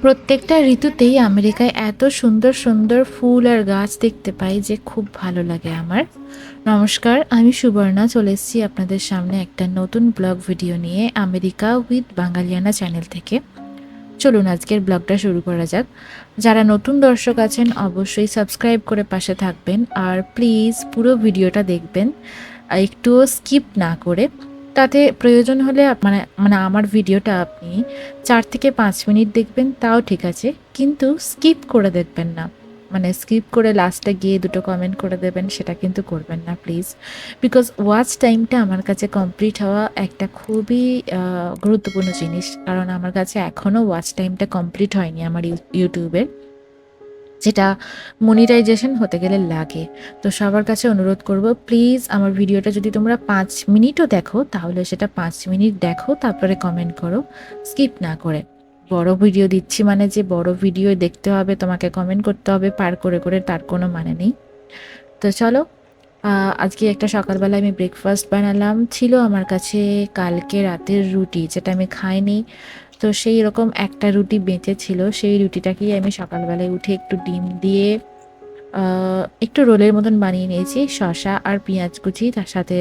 প্রত্যেকটা ঋতুতেই আমেরিকায় এত সুন্দর সুন্দর ফুল আর গাছ দেখতে পাই যে খুব ভালো লাগে আমার। নমস্কার, আমি সুবর্ণা চলে এসেছি আপনাদের সামনে একটা নতুন ব্লগ ভিডিও নিয়ে আমেরিকা উইথ বাঙালিয়ানা চ্যানেল থেকে। চলুন আজকের ব্লগটা শুরু করা যাক। যারা নতুন দর্শক আছেন অবশ্যই সাবস্ক্রাইব করে পাশে থাকবেন আর প্লিজ পুরো ভিডিওটা দেখবেন, একটুও স্কিপ না করে। তাতে প্রয়োজন হলে মানে মানে আমার ভিডিওটা আপনি 4 থেকে 5 মিনিট দেখবেন তাও ঠিক আছে, কিন্তু স্কিপ করে দেখবেন না। মানে স্কিপ করে লাস্টে গিয়ে দুটো কমেন্ট করে দেবেন, সেটা কিন্তু করবেন না প্লিজ। বিকজ ওয়াচ টাইমটা আমার কাছে কমপ্লিট হওয়া একটা খুবই গুরুত্বপূর্ণ জিনিস, কারণ আমার কাছে এখনও ওয়াচ টাইমটা কমপ্লিট হয়নি আমার ইউটিউবে, যেটা মনিটাইজেশন হতে গেলে লাগে। তো সবার কাছে অনুরোধ করব, প্লিজ আমার ভিডিওটা যদি তোমরা 5 মিনিটও দেখো তাহলে সেটা 5 মিনিট দেখো, তারপরে কমেন্ট করো, স্কিপ না করে। বড় ভিডিও দিচ্ছি মানে যে বড় ভিডিও দেখতে হবে, তোমাকে কমেন্ট করতে হবে পার করে করে, তার কোনো মানে নেই। তো চলো, আজকে একটা সকালবেলা আমি ব্রেকফাস্ট বানালাম। ছিল আমার কাছে কালকে রাতের রুটি, যেটা আমি খাইনি। তো সেই রকম একটা রুটি বেঁচে ছিল, সেই রুটিটাকেই আমি সকালবেলায় উঠে একটু ডিম দিয়ে একটু রোলের মতন বানিয়ে নিয়েছি, শসা আর পেঁয়াজ কুচি, তার সাথে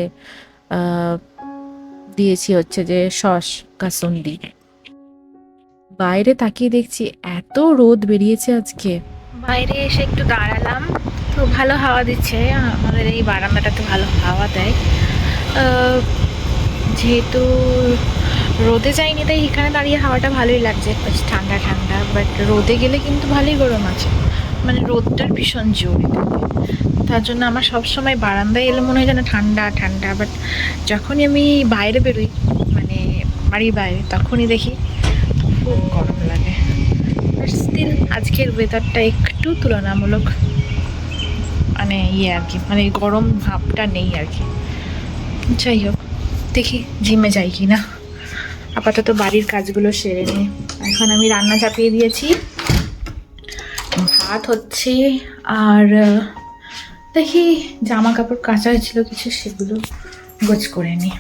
দিয়েছি হচ্ছে যে সস কাসুন্দি। বাইরে তাকিয়ে দেখছি এত রোদ বেরিয়েছে আজকে। বাইরে এসে একটু দাঁড়ালাম, তো ভালো হাওয়া দিচ্ছে। আমাদের এই বারান্দাটাতে ভালো হাওয়া দেয়। যেহেতু রোদে যাইনি তাই এখানে দাঁড়িয়ে হাওয়াটা ভালোই লাগছে, ঠান্ডা ঠান্ডা। বাট রোদে গেলে কিন্তু ভালোই গরম আছে, মানে রোদটার ভীষণ জোর এখানে। তার জন্য আমার সবসময় বারান্দায় এলে মনে হয় যেন ঠান্ডা ঠান্ডা, বাট যখনই আমি বাইরে বেরোই, মানে বাড়ির বাইরে, তখনই দেখি খুব গরম লাগে। বাট স্টিল আজকের ওয়েদারটা একটু তুলনামূলক মানে আর কি, মানে গরম ভাবটা নেই আর কি। যাই হোক, দেখি জিমে যাই কি না। আপাতত বাড়ির কাজগুলো সেরে নিই। এখন আমি রান্না চাপিয়ে দিয়েছি, ভাত হচ্ছে। আর দেখি জামা কাপড় কাচা হয়েছিল কিছু, সেগুলো গোছ করে নিই।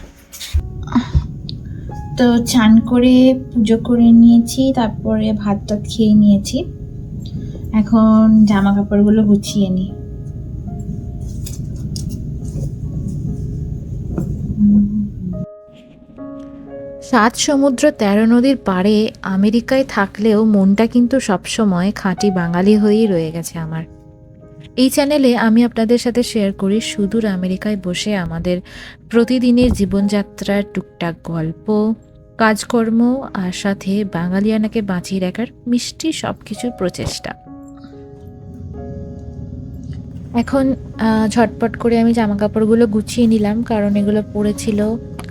তো চান করে পুজো করে নিয়েছি, তারপরে ভাত টাত খেয়ে নিয়েছি। এখন জামা কাপড়গুলো গুছিয়ে নিই। সাত সমুদ্র 13 নদীর পাড়ে আমেরিকায় থাকলেও মনটা কিন্তু সবসময় খাঁটি বাঙালি হয়েই রয়ে গেছে আমার। এই চ্যানেলে আমি আপনাদের সাথে শেয়ার করি সুদূর আমেরিকায় বসে আমাদের প্রতিদিনের জীবনযাত্রার টুকটাক গল্প, কাজকর্ম, আর সাথে বাঙালিয়ানাকে বাঁচিয়ে রাখার মিষ্টি সব কিছুর প্রচেষ্টা। এখন ঝটপট করে আমি জামা কাপড়গুলো গুছিয়ে নিলাম, কারণ এগুলো পরেছিল,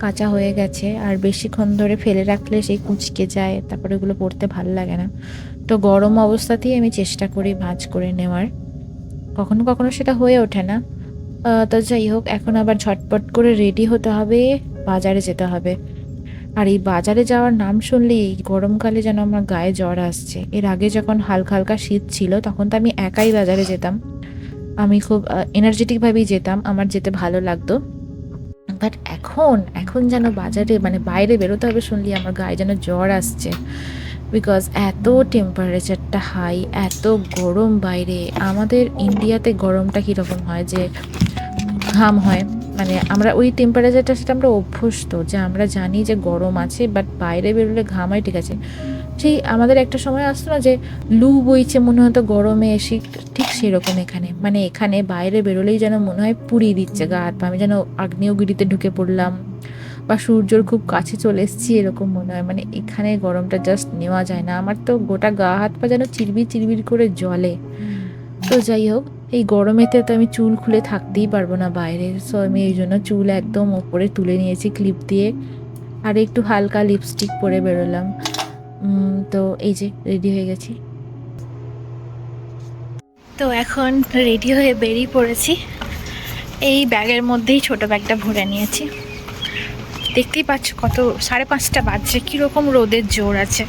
কাঁচা হয়ে গেছে, আর বেশিক্ষণ ধরে ফেলে রাখলে সেই কুঁচকে যায়, তারপরে এগুলো পরতে ভালো লাগে না। তো গরম অবস্থাতেই আমি চেষ্টা করি ভাঁজ করে নেওয়ার, কখনো কখনো সেটা হয়ে ওঠে না। তো যাই হোক, এখন আবার ঝটপট করে রেডি হতে হবে, বাজারে যেতে হবে। আর এই বাজারে যাওয়ার নাম শুনলেই এই গরমকালে যেন আমার গায়ে জ্বর আসছে। এর আগে যখন হালকা হালকা শীত ছিল তখন তো আমি একাই বাজারে যেতাম, আমি খুব এনার্জেটিকভাবেই যেতাম, আমার যেতে ভালো লাগতো। বাট এখন এখন যেন বাজারে মানে বাইরে বেরোতে হবে শুনলেই আমার গায়ে যেন জ্বর আসছে। বিকজ এত টেম্পারেচারটা হাই, এত গরম বাইরে। আমাদের ইন্ডিয়াতে গরমটা কীরকম হয় যে ঘাম হয়, মানে আমরা ওই টেম্পারেচারটা সেটা আমরা অভ্যস্ত, যে আমরা জানি যে গরম আছে, বাট বাইরে বেরোলে ঘাম হয়, ঠিক আছে। সেই আমাদের একটা সময় আসতো না যে লু বইছে মনে হতো গরমে এসে, ঠিক সেরকম এখানে, মানে এখানে বাইরে বেরোলেই যেন মনে হয় পুড়িয়ে দিচ্ছে গা হাত পা, আমি যেন আগ্নেয়গিরিতে ঢুকে পড়লাম বা সূর্যর খুব কাছে চলে এসেছি এরকম মনে হয়। মানে এখানে গরমটা জাস্ট নেওয়া যায় না, আমার তো গোটা গা হাত পা যেন চিরবির চিরবির করে জ্বলে। তো যাই হোক, এই গরমেতে তো আমি চুল খুলে থাকতেই পারবো না বাইরে, সো আমি এই জন্য চুল একদম ওপরে তুলে নিয়েছি ক্লিপ দিয়ে, আর একটু হালকা লিপস্টিক পরে বেরোলাম। তো এই যে রেডি হয়ে গেছি। তো এখন রেডি হয়ে বেরিয়ে পড়েছি। এই ব্যাগের মধ্যেই ছোট ব্যাগটা ভরে নিয়েছি। দেখতেই পাচ্ছ কত 5:30 বাজছে, কীরকম রোদের জোর আছে।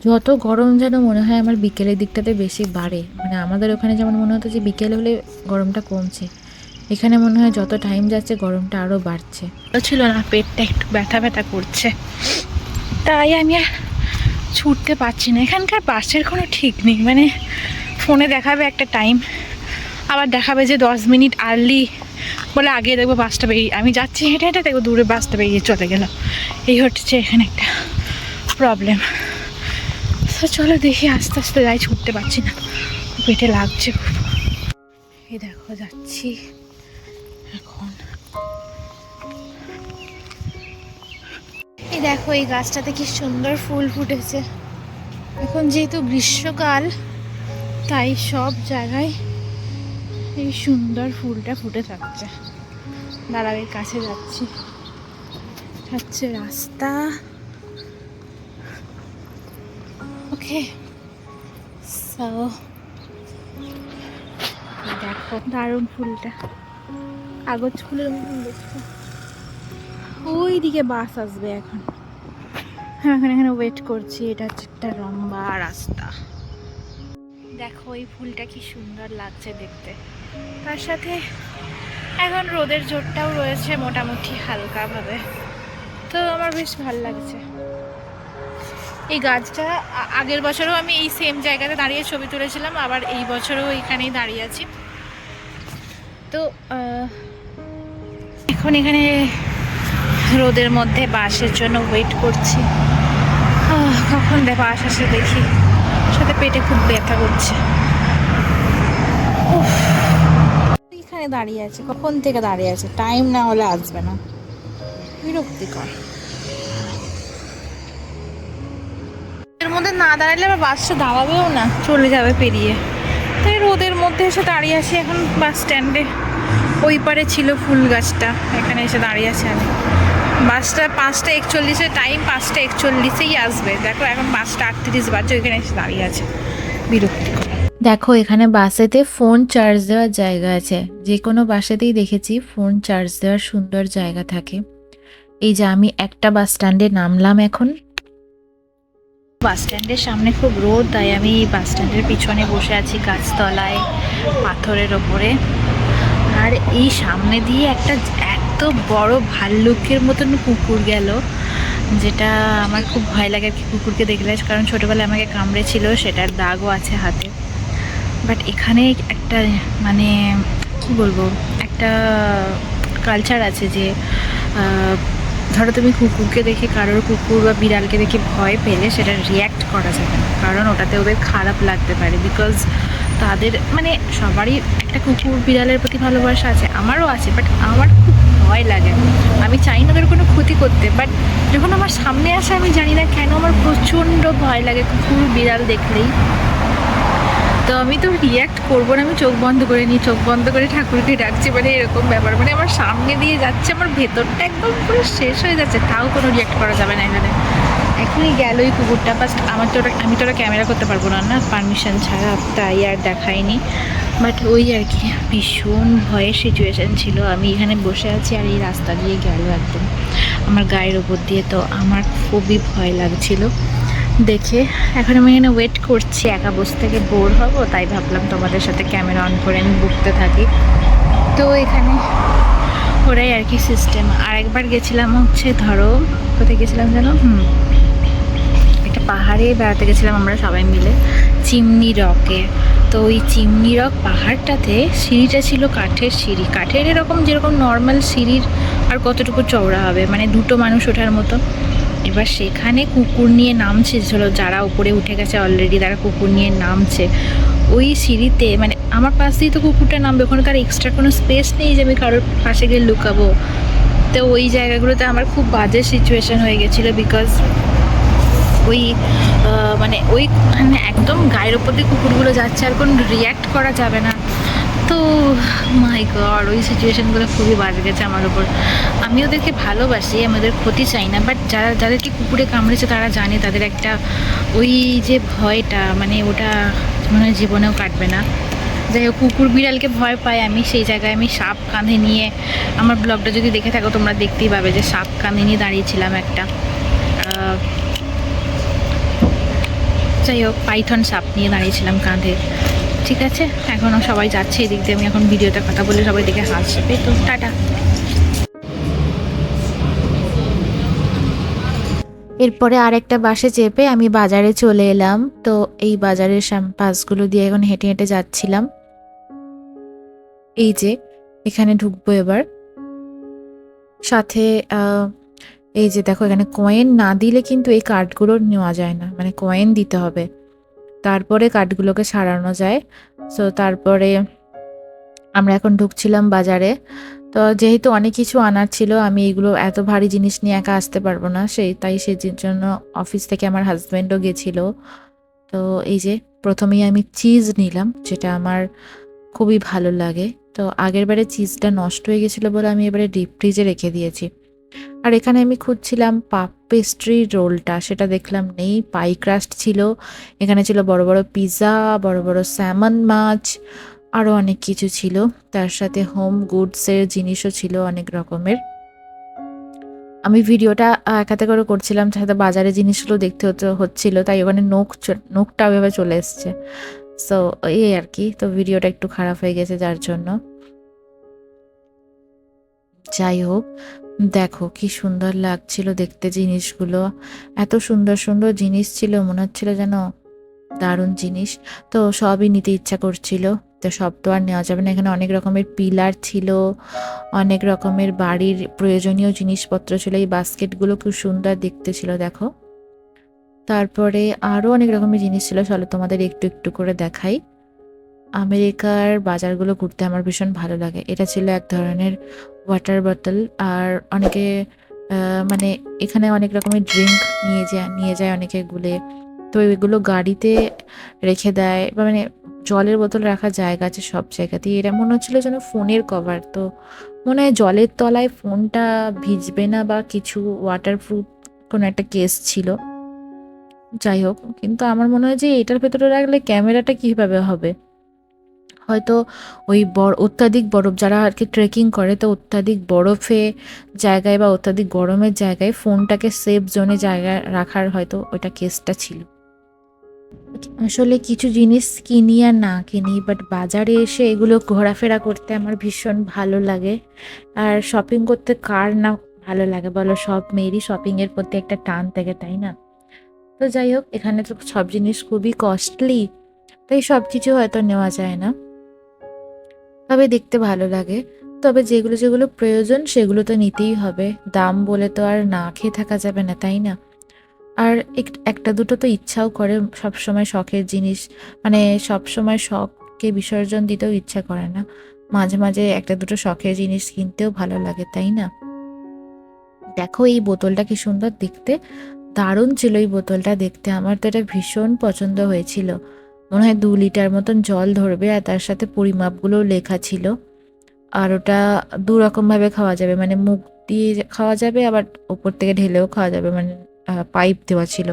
যত গরম যেন মনে হয় আমার বিকেলের দিকটাতে বেশি বাড়ে, মানে আমাদের ওখানে যেমন মনে হতো যে বিকেল হলে গরমটা কমছে, এখানে মনে হয় যত টাইম যাচ্ছে গরমটা আরও বাড়ছে। তো ছিল না, পেটটা একটু ব্যথা ব্যথা করছে, তাই আমি ছুটতে পারছি না। এখানকার বাসের কোনো ঠিক নেই, মানে ফোনে দেখাবে একটা টাইম, আবার দেখাবে যে 10 মিনিট আর্লি বলে আগে দেখবো বাসটা বেরিয়ে, আমি যাচ্ছি হেঁটে হেঁটে দেখবো দূরে বাসটা বেরিয়ে চলে গেল। এই হচ্ছে এখানে একটা প্রবলেম। তো চলো দেখি, আস্তে আস্তে যাই, ছুটতে পারছি না, পেটে লাগছে খুব। এই দেখো যাচ্ছি এখন। এই দেখো এই গাছটাতে কি সুন্দর ফুল ফুটেছে। এখন যেহেতু গ্রীষ্মকাল তাই সব জায়গায় এই সুন্দর ফুলটা ফুটে থাকছে। দাঁড়াবের কাছে যাচ্ছি, হচ্ছে রাস্তা। ওকে, সো দেখো দারুণ ফুলটা, কাগজ ফুলের মতন দেখতে। ওই দিকে বাস আসবে এখন, হ্যাঁ এখানে ওয়েট করছি। এটা হচ্ছে একটা লম্বা রাস্তা। দেখো এই ফুলটা কি সুন্দর লাগছে দেখতে, তার সাথে এখন রোদের জোরটাও রয়েছে মোটামুটি হালকাভাবে, তো আমার বেশ ভালো লাগছে। এই গাছটা আগের বছরও আমি এই সেম জায়গাতে দাঁড়িয়ে ছবি তুলেছিলাম, আবার এই বছরও এখানেই দাঁড়িয়ে আছি। তো এখন এখানে রোদের মধ্যে বাসের জন্য ওয়েট করছি। কখন বাস আসে দেখি, সাথে পেটে খুব ব্যথা করছে। এখানে দাঁড়িয়ে আছে, কখন থেকে দাঁড়িয়ে আছে, টাইম না হলে আসবে না, বিরক্তিকর। এর মধ্যে না দাঁড়ালে আবার বাসটা দাঁড়াবেও না, চলে যাবে পেরিয়ে। তাই রোদের মধ্যে এসে দাঁড়িয়ে আছি এখন বাস স্ট্যান্ডে। ওই পারে ছিল ফুল গাছটা, এখানে এসে দাঁড়িয়ে আছি আমি। বাসটা 5টা 41, টাইম 5টা 41 আসবে। দেখো এখন 5টা 38 বাজে, ওইখানে এসে দাঁড়িয়ে আছে, বিরক্তিকর। দেখো এখানে বাসেতে ফোন চার্জ দেওয়ার জায়গা আছে, যে কোনো বাসেতেই দেখেছি ফোন চার্জ দেওয়ার সুন্দর জায়গা থাকে। এই যে আমি একটা বাস স্ট্যান্ডে নামলাম এখন। বাস স্ট্যান্ডের সামনে খুব রোদ, তাই আমি বাস স্ট্যান্ডের পিছনে বসে আছি গাছতলায়, পাথরের ওপরে। আর এই সামনে দিয়ে একটা এত বড় ভাল্লুকের মতন কুকুর গেল, যেটা আমার খুব ভয় লাগে আর কি কুকুরকে দেখলে, কারণ ছোটোবেলায় আমাকে কামড়েছিল, সেটার দাগও আছে হাতে। বাট এখানে একটা মানে কি বলবো, একটা কালচার আছে যে ধরো তুমি কুকুরকে দেখে, কারোর কুকুর বা বিড়ালকে দেখে ভয় পেলে সেটা রিয়্যাক্ট করা যাবে না, কারণ ওটাতে ওদের খারাপ লাগতে পারে। বিকজ তাদের মানে সবারই একটা কুকুর বিড়ালের প্রতি ভালোবাসা আছে, আমারও আছে, বাট আমার খুব ভয় লাগে। আমি চাই না ওদের কোনো ক্ষতি করতে, বাট যখন আমার সামনে আসে আমি জানি না কেন আমার প্রচণ্ড ভয় লাগে কুকুর বিড়াল দেখলেই। তো আমি তো রিয়্যাক্ট করবো না, আমি চোখ বন্ধ করে নিই, চোখ বন্ধ করে ঠাকুরকে ডাকছি, মানে এরকম ব্যাপার। মানে আমার সামনে দিয়ে যাচ্ছে, আমার ভেতরটা একদম পুরো শেষ হয়ে যাচ্ছে, তাও কোনো রিয়্যাক্ট করা যাবে না এখানে। এখনই গেল ওই কুকুরটা, ফার্স্ট আমার তো আমি তো ওটা ক্যামেরা করতে পারবো না, না পারমিশন ছাড়া, তাই আর দেখাইনি। বাট ওই আর কি ভীষণ ভয়ের সিচুয়েশান ছিল। আমি এখানে বসে আছি আর এই রাস্তা দিয়ে গেল একদম আমার গায়ের ওপর দিয়ে, তো আমার খুবই ভয় লাগছিল দেখে। এখন আমি এখানে ওয়েট করছি, একা বসে থেকে বোর হবো, তাই ভাবলাম তোমাদের সাথে ক্যামেরা অন করে আমি বকতে থাকি। তো এখানে ওরাই আর কি সিস্টেম। আর একবার গেছিলাম হচ্ছে ধরো কোথায় গেছিলাম যেন, একটা পাহাড়ে বেড়াতে গেছিলাম আমরা সবাই মিলে, চিমনি রকে। তো ওই চিমনি রক পাহাড়টাতে সিঁড়িটা ছিল কাঠের সিঁড়ি, কাঠের এরকম যেরকম নর্মাল সিঁড়ির আর কতটুকু চওড়া হবে, মানে দুটো মানুষ ওঠার মতো। এবার সেখানে কুকুর নিয়ে নামছে, যারা উপরে উঠে গেছে অলরেডি তারা কুকুর নিয়ে নামছে ওই সিঁড়িতে। মানে আমার পাশ দিয়ে তো কুকুরটা নামবে, ওখানে তার এক্সট্রা কোনো স্পেস নেই যে আমি কারোর পাশে গিয়ে লুকাবো। তো ওই জায়গাগুলোতে আমার খুব বাজে সিচুয়েশান হয়ে গেছিলো, বিকজ ওই মানে ওই মানে একদম গায়ের ওপর দিয়ে কুকুরগুলো যাচ্ছে আর কোনো রিয়্যাক্ট করা যাবে না। তো মাই গড, ওই সিচুয়েশানগুলো খুবই বাজে গেছে আমার ওপর। আমি ওদেরকে ভালোবাসি, আমি ওদের ক্ষতি চাই না, বাট যাদেরকে কুকুরে কামড়েছে তারা জানে তাদের একটা ওই যে ভয়টা, মানে ওটা মনে হয় জীবনেও কাটবে না। যাই হোক, কুকুর বিড়ালকে ভয় পাই আমি, সেই জায়গায় আমি সাপ কাঁধে নিয়ে, আমার ব্লগটা যদি দেখে থাকো তোমরা দেখতেই পাবে যে সাপ কাঁধে নিয়ে দাঁড়িয়েছিলাম একটা। যাই হোক, পাইথন সাপ নিয়ে দাঁড়িয়েছিলাম কাঁধে। ঠিক আছে, এখনও সবাই যাচ্ছে এদিক দিয়ে, আমি এখন ভিডিওতে কথা বলে সবাই দেখে হাসবে। তো টাটা। এরপরে আরেকটা বাসে চেপে আমি বাজারে চলে এলাম। তো এই বাজারের পাশগুলো দিয়ে এখন হেঁটে হেঁটে যাচ্ছিলাম। এই যে এখানে ঢুকবো এবার। সাথে এই যে দেখো, এখানে কয়েন না দিলে কিন্তু এই কার্ডগুলো নেওয়া যায় না, মানে কয়েন দিতে হবে, তারপরে কার্ডগুলোকে সারানো যায়। সো তারপরে আমরা এখন ঢুকছিলাম বাজারে। তো যেহেতু অনেক কিছু আনার ছিল, আমি এগুলো এত ভারী জিনিস নিয়ে একা আসতে পারবো না, তাই সেই জন্য অফিস থেকে আমার হাজব্যান্ডও গেছিল। তো এই যে প্রথমেই আমি চিজ নিলাম, যেটা আমার খুবই ভালো লাগে। তো আগের বারে চিজটা নষ্ট হয়ে গেছিলো বলে আমি এবারে ডিপ ফ্রিজে রেখে দিয়েছি। আর এখানে আমি খুঁজছিলাম পাপ পেস্ট্রি রোলটা, সেটা দেখলাম নেই, পাই ক্রাস্ট ছিল, এখানে ছিল বড় বড় পিৎজা, বড় বড় স্যামন মাছ, আরও অনেক কিছু ছিল। তার সাথে হোম গুডসের জিনিসও ছিল অনেক রকমের। আমি ভিডিওটা এক হাতে করে করছিলাম, সাথে বাজারে জিনিসগুলো দেখতে হচ্ছিল, তাই ওখানে নোখটা ওইভাবে চলে এসছে। সো এই আর কি, তো ভিডিওটা একটু খারাপ হয়ে গেছে যার জন্য। যাই হোক, দেখো কি সুন্দর লাগছিল দেখতে জিনিসগুলো, এত সুন্দর সুন্দর জিনিস ছিল, মনে হচ্ছিল যেন দারুণ জিনিস। তো সবই নিতে ইচ্ছা করছিল, তো সব তো আর নেওয়া যাবে না। এখানে অনেক রকমের পিলার ছিল, অনেক রকমের বাড়ির প্রয়োজনীয় জিনিসপত্র ছিল। এই বাস্কেটগুলো খুব সুন্দর দেখতে ছিল, দেখো। তারপরে আরও অনেক রকমের জিনিস ছিল, চলো তোমাদের একটু একটু করে দেখাই। আমেরিকার বাজারগুলো ঘুরতে আমার ভীষণ ভালো লাগে। এটা ছিল এক ধরনের ওয়াটার বোতল, আর অনেকে মানে এখানে অনেক রকমের ড্রিঙ্ক নিয়ে যায় অনেকে গুলে। তো এগুলো গাড়িতে রেখে দেয়, বা মানে জলের বোতল রাখার জায়গা আছে সব জায়গাতেই। এরা মনে হচ্ছিলো যেন ফোনের কভার, তো মনে হয় জলের তলায় ফোনটা ভিজবে না বা কিছু, ওয়াটারপ্রুফ কোনো একটা কেস ছিল। যাই হোক, কিন্তু আমার মনে হয় যে এটার ভেতরে রাখলে ক্যামেরাটা কীভাবে হবে। হয়তো ওই অত্যাধিক বরফ, যারা আর কি ট্রেকিং করে, তো অত্যাধিক বরফে জায়গায় বা অত্যাধিক গরমের জায়গায় ফোনটাকে সেফ জোনে জায়গায় রাখার হয়তো ওইটা কেসটা ছিল। আসলে কিছু জিনিস কিনি আর না কিনি, বাট বাজারে এসে এগুলো ঘোরাফেরা করতে আমার ভীষণ ভালো লাগে। আর শপিং করতে কার না ভালো লাগে বলো, সব মেয়েরই শপিংয়ের প্রতি একটা টান থাকে, তাই না? তো যাই হোক, এখানে তো সব জিনিস খুবই কস্টলি, তাই সব কিছু হয়তো নেওয়া যায় না, তবে দেখতে ভালো লাগে। তবে যেগুলো যেগুলো প্রয়োজন সেগুলো তো নিতেই হবে, দাম বলে তো আর না খেয়ে থাকা যাবে না, তাই না? আর একটা দুটো তো ইচ্ছাও করে সবসময় শখের জিনিস, মানে সবসময় শখকে বিসর্জন দিতেও ইচ্ছা করে না, মাঝে মাঝে একটা দুটো শখের জিনিস কিনতেও ভালো লাগে, তাই না? দেখো এই বোতলটা কি সুন্দর দেখতে, দারুণ ছিল এই বোতলটা দেখতে, আমার তো এটা ভীষণ পছন্দ হয়েছিল। মনে হয় 2 লিটার মতন জল ধরবে, আর তার সাথে পরিমাপগুলোও লেখা ছিল। আর ওটা দুরকমভাবে খাওয়া যাবে, মানে মুখ দিয়ে খাওয়া যাবে, আবার ওপর থেকে ঢেলেও খাওয়া যাবে, মানে পাইপ দেওয়া ছিল।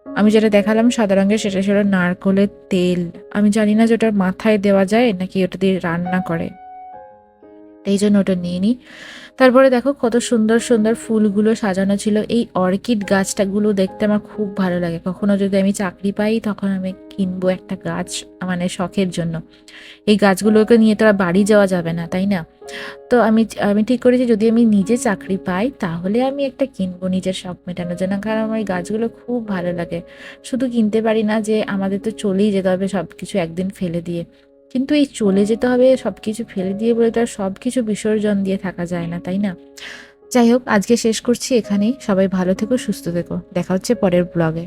আমি যেটা দেখালাম সাদা রঙের, সেটা ছিল নারকোলের তেল। আমি জানি না যে ওটার মাথায় দেওয়া যায় নাকি ওটা দিয়ে রান্না করে, এই জন্য ওটা নিয়ে নিই। তারপরে দেখো কত সুন্দর সুন্দর ফুলগুলো সাজানো ছিল। এই অর্কিড গাছটাগুলো দেখতে আমার খুব ভালো লাগে, কখনো যদি আমি চাকরি পাই তখন আমি কিনবো একটা গাছ, মানে শখের জন্য। এই গাছগুলোকে নিয়ে তো আর বাড়ি যাওয়া যাবে না, তাই না? তো আমি ঠিক করেছি, যদি আমি নিজে চাকরি পাই তাহলে আমি একটা কিনবো নিজের শখ মেটানোর জন্য, কারণ আমার এই গাছগুলো খুব ভালো লাগে। শুধু কিনতে পারি না, যে আমাদের তো চলেই যেতে হবে সব কিছু একদিন ফেলে দিয়ে, কিন্তু এই চলে যেতে হবে সব কিছু ফেলে দিয়ে বলে তো আর সব কিছু বিসর্জন দিয়ে থাকা যায় না, তাই না? যাই হোক, আজকে শেষ করছি এখানেই। সবাই ভালো থেকো, সুস্থ থেকো, দেখা হচ্ছে পরের ব্লগে।